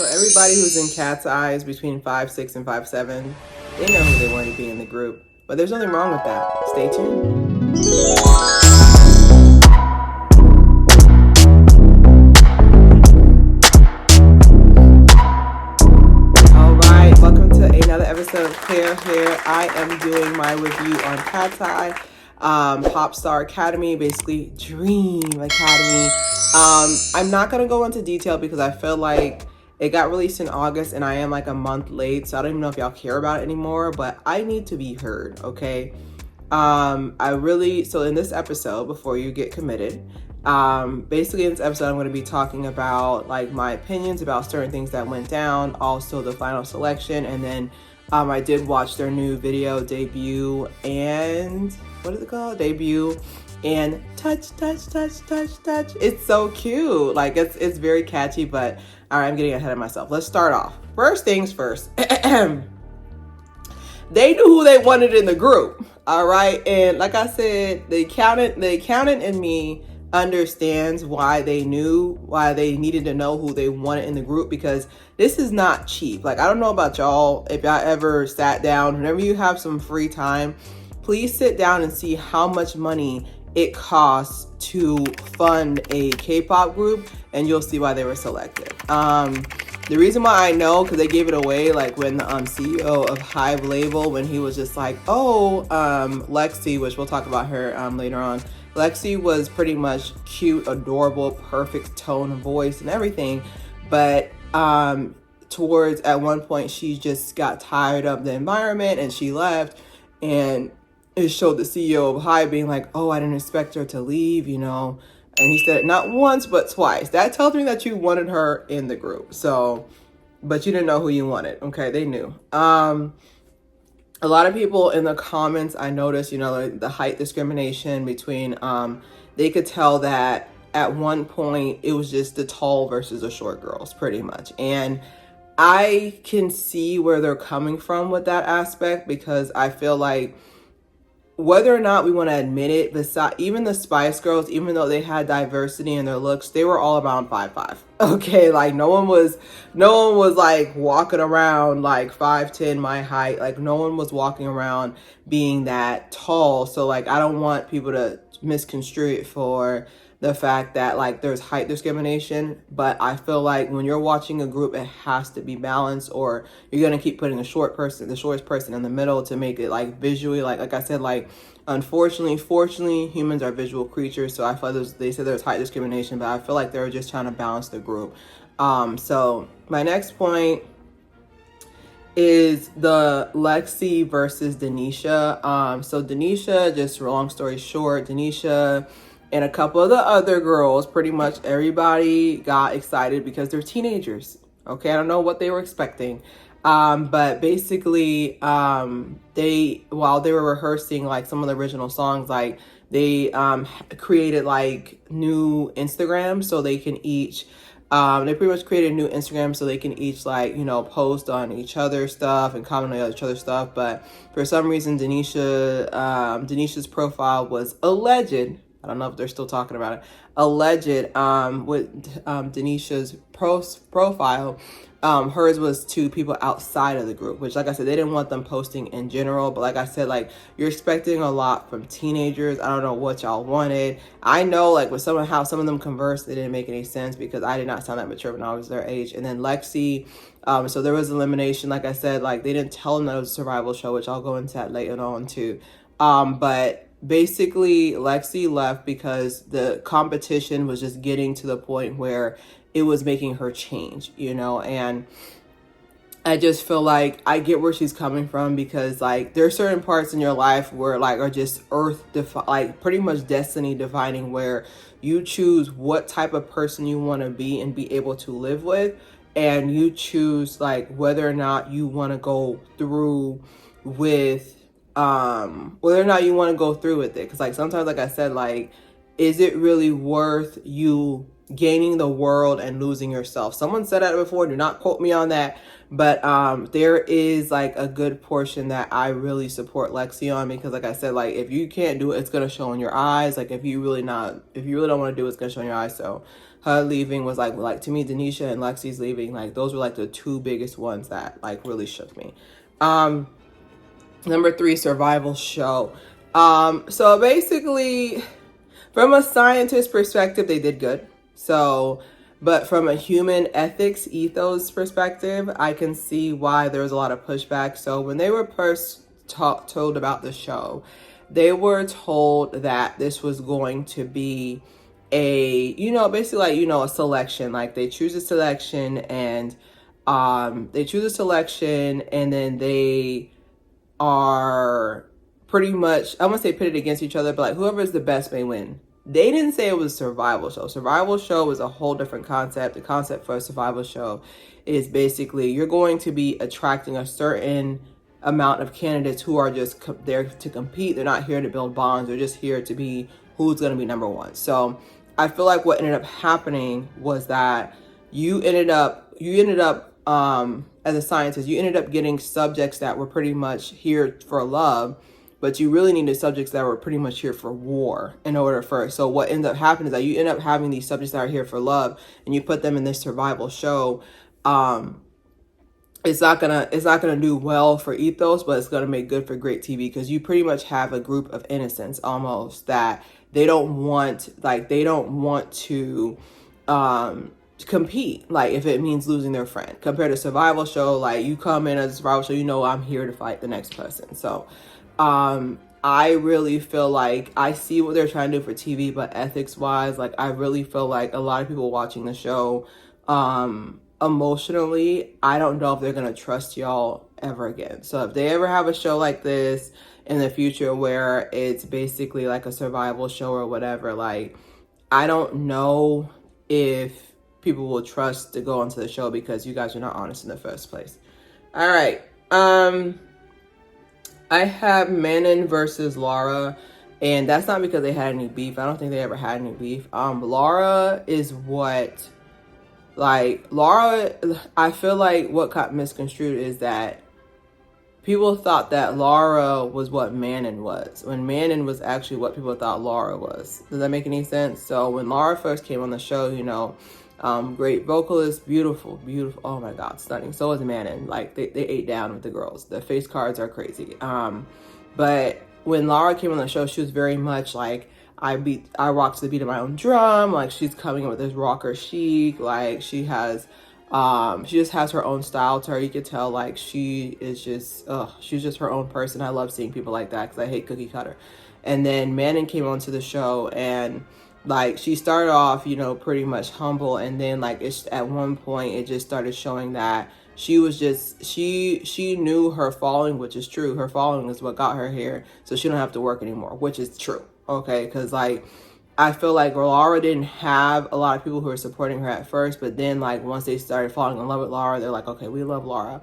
So everybody who's in Katseye is between 5'6" and 5'7". They know who they want to be in the group. But there's nothing wrong with that. Stay tuned. Alright, welcome to another episode of Haire. I am doing my review on Katseye, Popstar Academy, basically Dream Academy. I'm not going to go into detail because I feel like it got released in August and I am like a month late, so I don't even know if y'all care about it anymore, but I need to be heard, okay? So in this episode, before you get committed, basically in this episode, I'm going to be talking about like my opinions about certain things that went down, also the final selection, and then I did watch their new video debut and what is it called? Debut and touch. It's so cute. Like it's very catchy, but all right, I'm getting ahead of myself. Let's start off. First things first. They knew who they wanted in the group. All right. And like I said, the accountant in me understands why they needed to know who they wanted in the group, because this is not cheap. Like, I don't know about y'all, if y'all ever sat down, whenever you have some free time, please sit down and see how much money it costs to fund a K-pop group, and you'll see why they were selected. The reason why I know, because they gave it away, like when the CEO of Hybe label, when he was just like, Lexi, which we'll talk about her later on. Lexi was pretty much cute, adorable, perfect tone of voice and everything, but towards at one point she just got tired of the environment and she left, and it showed the CEO of Hybe being like, oh, I didn't expect her to leave, you know. And he said it not once, but twice. That tells me that you wanted her in the group. So, but you didn't know who you wanted. Okay, they knew. A lot of people in the comments, I noticed, you know, the height discrimination between, they could tell that at one point it was just the tall versus the short girls, pretty much. And I can see where they're coming from with that aspect, because I feel like, whether or not we want to admit it, even the Spice Girls, even though they had diversity in their looks, they were all about 5'5". Okay, like no one was like walking around like 5'10", my height. Like no one was walking around being that tall. So like I don't want people to misconstrue it for the fact that like there's height discrimination, but I feel like when you're watching a group, it has to be balanced, or you're gonna keep putting the shortest person in the middle to make it like visually, like I said, like fortunately, humans are visual creatures, so I feel like they said there's height discrimination, but I feel like they were just trying to balance the group. So my next point is the Lexi versus Denisha. So Denisha, just long story short, Denisha and a couple of the other girls, pretty much everybody got excited because they're teenagers. Okay, I don't know what they were expecting. But basically, while they were rehearsing like some of the original songs, like they created like new Instagrams so they can each they pretty much created new Instagram so they can each like, you know, post on each other's stuff and comment on each other's stuff. But for some reason, Denisha's profile was alleged. I don't know if they're still talking about it. Alleged with Denisha's profile. Hers was to people outside of the group, which, like I said, they didn't want them posting in general. But like I said, like you're expecting a lot from teenagers. I don't know what y'all wanted. I know like with how some of them conversed, it didn't make any sense because I did not sound that mature when I was their age. And then Lexi, so there was elimination. Like I said, like they didn't tell them that it was a survival show, which I'll go into that later on too. But basically Lexi left because the competition was just getting to the point where it was making her change, you know. And I just feel like I get where she's coming from, because like there are certain parts in your life where like are just like pretty much destiny defining, where you choose what type of person you want to be and be able to live with, and you choose like whether or not you want to go through with it. Because like sometimes, like I said, like is it really worth you gaining the world and losing yourself? Someone said that before, do not quote me on that, but there is like a good portion that I really support Lexi on, because like I said, like if you can't do it, it's gonna show in your eyes. Like if you really don't want to do it, it's gonna show in your eyes. So her leaving was like to me, Denisha and Lexi's leaving, like those were like the two biggest ones that like really shook me. Number 3, survival show. So basically, from a scientist perspective, they did good. So, but from a human ethics ethos perspective, I can see why there was a lot of pushback. So when they were first told about the show, they were told that this was going to be a, basically like, a selection. Like they choose a selection and then they are pretty much, I won't say pitted against each other, but like whoever is the best may win. They didn't say it was a survival show. Survival show is a whole different concept. The concept for a survival show is basically you're going to be attracting a certain amount of candidates who are just there to compete. They're not here to build bonds. They're just here to be who's going to be number one. So I feel like what ended up happening was that you ended up as a scientist, you ended up getting subjects that were pretty much here for love, but you really needed subjects that were pretty much here for war in order for. So what ends up happening is that you end up having these subjects that are here for love, and you put them in this survival show. It's not gonna do well for ethos, but it's gonna make good for great TV, because you pretty much have a group of innocents almost that they don't want to compete, like if it means losing their friend, compared to survival show. Like you come in as a survival show, I'm here to fight the next person. So I really feel like I see what they're trying to do for TV, but ethics wise, like I really feel like a lot of people watching the show emotionally, I don't know if they're gonna trust y'all ever again. So if they ever have a show like this in the future where it's basically like a survival show or whatever, like I don't know if people will trust to go onto the show, because you guys are not honest in the first place. All right. I have Manon versus Laura, and that's not because they had any beef. I don't think they ever had any beef. Laura is what, like, Laura, I feel like what got misconstrued is that people thought that Laura was what Manon was, when Manon was actually what people thought Laura was. Does that make any sense? So when Laura first came on the show, great vocalist, beautiful, oh my god, stunning. So is Manon. Like they ate down with the girls. The face cards are crazy. But when Laura came on the show, she was very much like, I rock to the beat of my own drum. Like she's coming in with this rocker chic. Like she just has her own style to her. You could tell like she is just, she's just her own person. I love seeing people like that, because I hate cookie cutter. And then Manon came onto the show, and like she started off, pretty much humble, and then like at one point it just started showing that she was just, she knew her following, which is true. Her following is what got her here, so she don't have to work anymore, which is true. Okay, because like I feel like Laura didn't have a lot of people who were supporting her at first, but then like once they started falling in love with Laura, they're like, okay, we love Laura.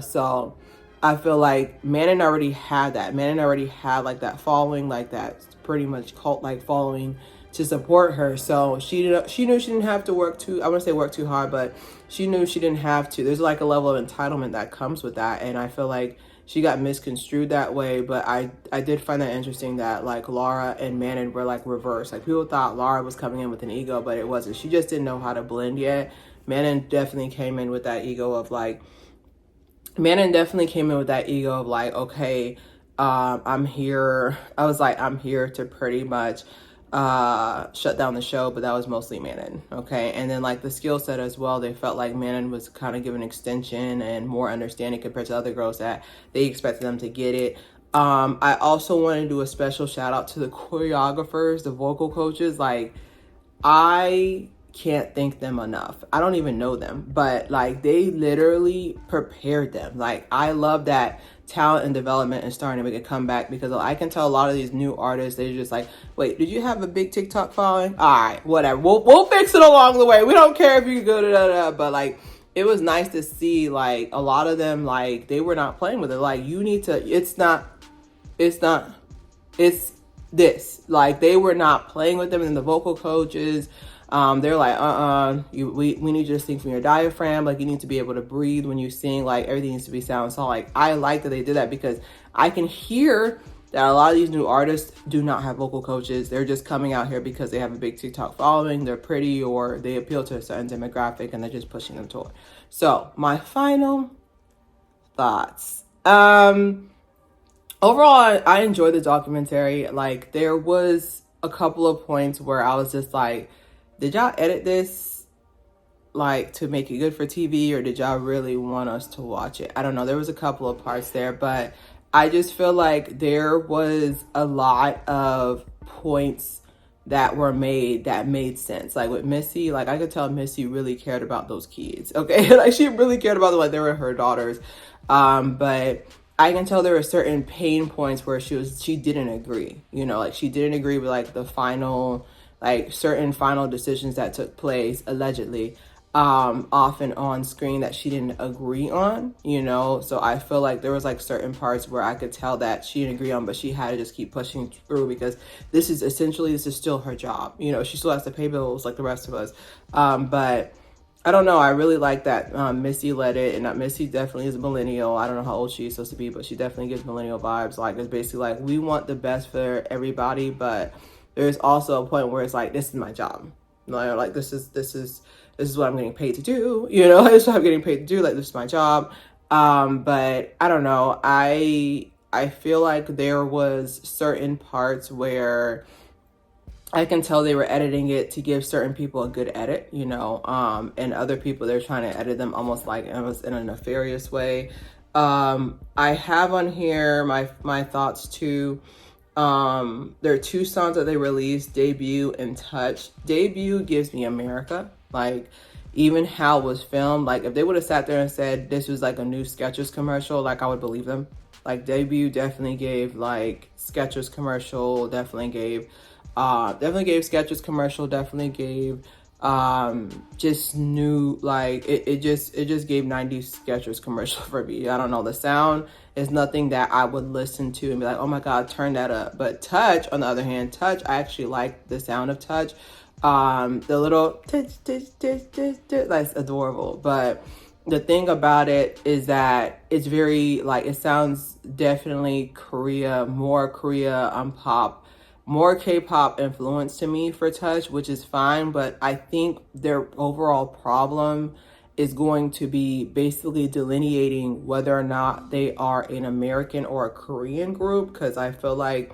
So I feel like Manon already had that. Manon already had like that following, like that pretty much cult like following to support her. So she knew she didn't have to work too, I wouldn't say work too hard, but she knew she didn't have to. There's like a level of entitlement that comes with that, and I feel like she got misconstrued that way. But I did find that interesting that like Laura and Manon were like reversed. Like people thought Laura was coming in with an ego, but it wasn't. She just didn't know how to blend yet. Manon definitely came in with that ego of like, okay, I'm here. I was like, I'm here to pretty much shut down the show, but that was mostly Manon. Okay, and then like the skill set as well, they felt like Manon was kind of given extension and more understanding compared to other girls that they expected them to get it. I also want to do a special shout out to the choreographers, the vocal coaches. Like I can't thank them enough. I don't even know them, but like they literally prepared them. Like I love that talent and development and starting to make a comeback, because I can tell a lot of these new artists, they're just like, wait, did you have a big TikTok following? All right, whatever, we'll fix it along the way. We don't care if you go to but like it was nice to see like a lot of them, like they were not playing with it. Like you need to, it's this, like they were not playing with them. And the vocal coaches, they're like, we need you to sing from your diaphragm. Like you need to be able to breathe when you sing. Like everything needs to be sound. So like I like that they did that, because I can hear that a lot of these new artists do not have vocal coaches. They're just coming out here because they have a big TikTok following, they're pretty, or they appeal to a certain demographic and they're just pushing them toward. So my final thoughts. Overall, I enjoyed the documentary. Like, there was a couple of points where I was just like, did y'all edit this like to make it good for TV, or did y'all really want us to watch it? I don't know. There was a couple of parts there, but I just feel like there was a lot of points that were made that made sense. Like with Missy, like I could tell Missy really cared about those kids. Okay. Like she really cared about them, like they were her daughters. But I can tell there were certain pain points where she didn't agree, you know, like she didn't agree with like the final, like certain final decisions that took place allegedly, off and on screen that she didn't agree on, you know. So I feel like there was like certain parts where I could tell that she didn't agree on, but she had to just keep pushing through because this is still her job, you know. She still has to pay bills like the rest of us. But I don't know, I really like that Missy led it, and that Missy definitely is a millennial. I don't know how old she's supposed to be, but she definitely gives millennial vibes. Like it's basically like we want the best for everybody, but there's also a point where it's like, this is my job. Like this is what I'm getting paid to do, you know. This is what I'm getting paid to do, like this is my job. But I don't know, I feel like there was certain parts where I can tell they were editing it to give certain people a good edit, you know, and other people, they're trying to edit them almost like it was in a nefarious way. I have on here my thoughts too. There are 2 songs that they released, Debut and Touch. Debut gives me America. Like, even how it was filmed, like if they would have sat there and said this was like a new Skechers commercial, like I would believe them. Like Debut definitely gave like Skechers commercial, definitely gave Skechers commercial, definitely gave just new, like it just gave 90s Skechers commercial for me. I don't know, the sound is nothing that I would listen to and be like, oh my god, turn that up. But Touch, on the other hand, Touch, I actually like the sound of Touch. The little that's adorable. But the thing about it is that it's very like, it sounds definitely more pop, more K-pop influence to me for Touch, which is fine. But I think their overall problem is going to be basically delineating whether or not they are an American or a Korean group, because I feel like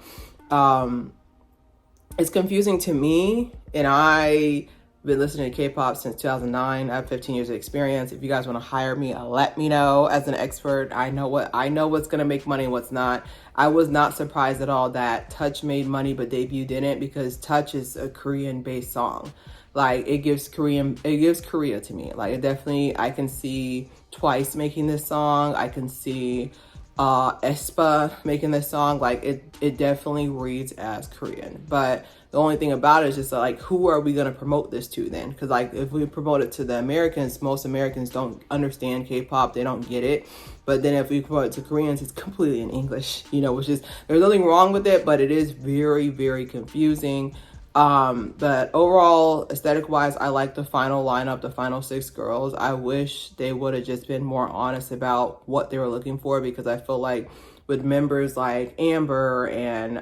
it's confusing to me. And I've been listening to K-pop since 2009. I have 15 years of experience. If you guys want to hire me, let me know. As an expert, I know what's going to make money and what's not. I was not surprised at all that Touch made money but Debut didn't, because Touch is a Korean-based song. Like it gives Korea to me. Like it definitely, I can see Twice making this song. I can see aespa making this song. Like it definitely reads as Korean. But the only thing about it is just like, who are we going to promote this to then? Because like if we promote it to the Americans, most Americans don't understand K-pop, they don't get it. But then if we promote it to Koreans, it's completely in English, you know, which is, there's nothing wrong with it, but it is very, very confusing. But overall, aesthetic wise, I like the final lineup, the final 6 girls. I wish they would have just been more honest about what they were looking for, because I feel like with members like Amber and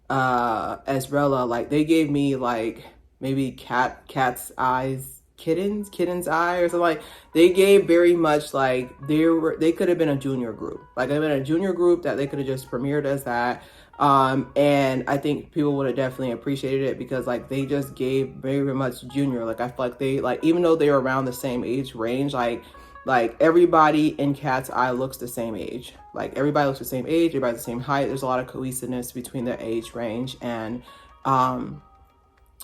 Ezrella, like they gave me like maybe cat's eyes, kitten's eye or something. Like they gave very much like they could have been a junior group. Like they've been a junior group that they could have just premiered as that. And I think people would have definitely appreciated it, because like they just gave very much junior. Like I feel like they, like, even though they're around the same age range, like everybody in Katseye looks the same age. Like everybody looks the same age, everybody's the same height. There's a lot of cohesiveness between their age range, and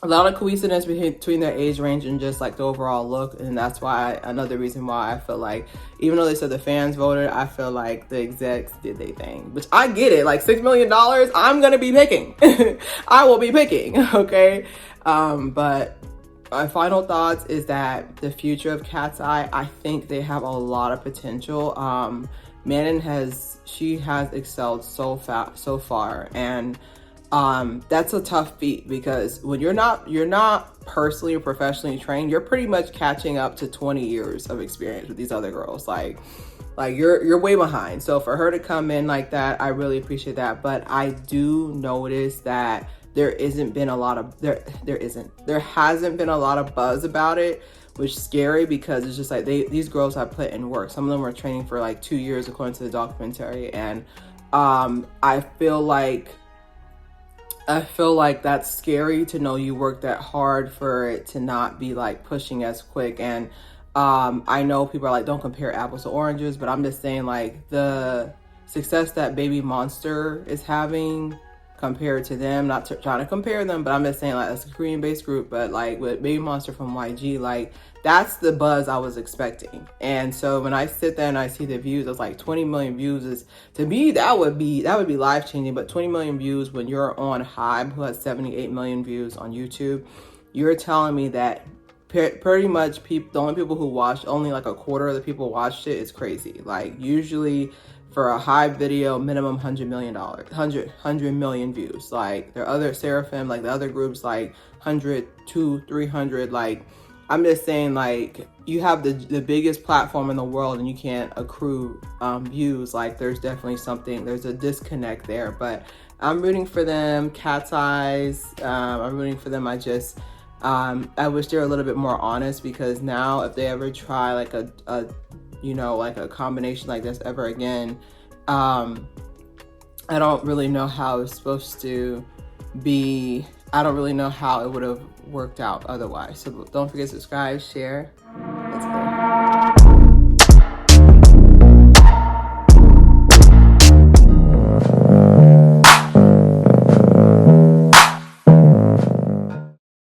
a lot of cohesiveness between their age range and just like the overall look. And that's why, another reason why I feel like, even though they said the fans voted, I feel like the execs did their thing, which I get it. Like $6 million, I'm gonna be picking. I will be picking, okay? But my final thoughts is that the future of Katseye, I think they have a lot of potential. Manon has excelled so far, and that's a tough feat, because when you're not personally or professionally trained, you're pretty much catching up to 20 years of experience with these other girls. Like Like you're way behind. So for her to come in like that, I really appreciate that. But I do notice that there hasn't been a lot of buzz about it, which is scary because it's just like these girls have put in work. Some of them were training for like 2 years according to the documentary, and I feel like that's scary to know you worked that hard for it to not be like pushing as quick. And I know people are like, don't compare apples to oranges, but I'm just saying like the success that Baby Monster is having compared to them, not trying to compare them, but I'm just saying like that's a Korean based group, but like with Baby Monster from YG, like that's the buzz I was expecting. And so when I sit there and I see the views, it's like 20 million views is, to me, that would be life changing. But 20 million views when you're on Hybe, who has 78 million views on YouTube, you're telling me that pretty much the only people who watched, only like a quarter of the people watched it, is crazy. Like usually for a Hybe video, minimum $100 million views. Like their other Seraphim, like the other groups, like 100, 200, 300. Like I'm just saying, like you have the biggest platform in the world and you can't accrue views. Like there's definitely there's a disconnect there. But I'm rooting for them. Katseye, I'm rooting for them. I wish they were a little bit more honest, because now if they ever try like a combination like this ever again, I don't really know how it's supposed to be. I don't really know how it would have worked out otherwise. So don't forget to subscribe, share.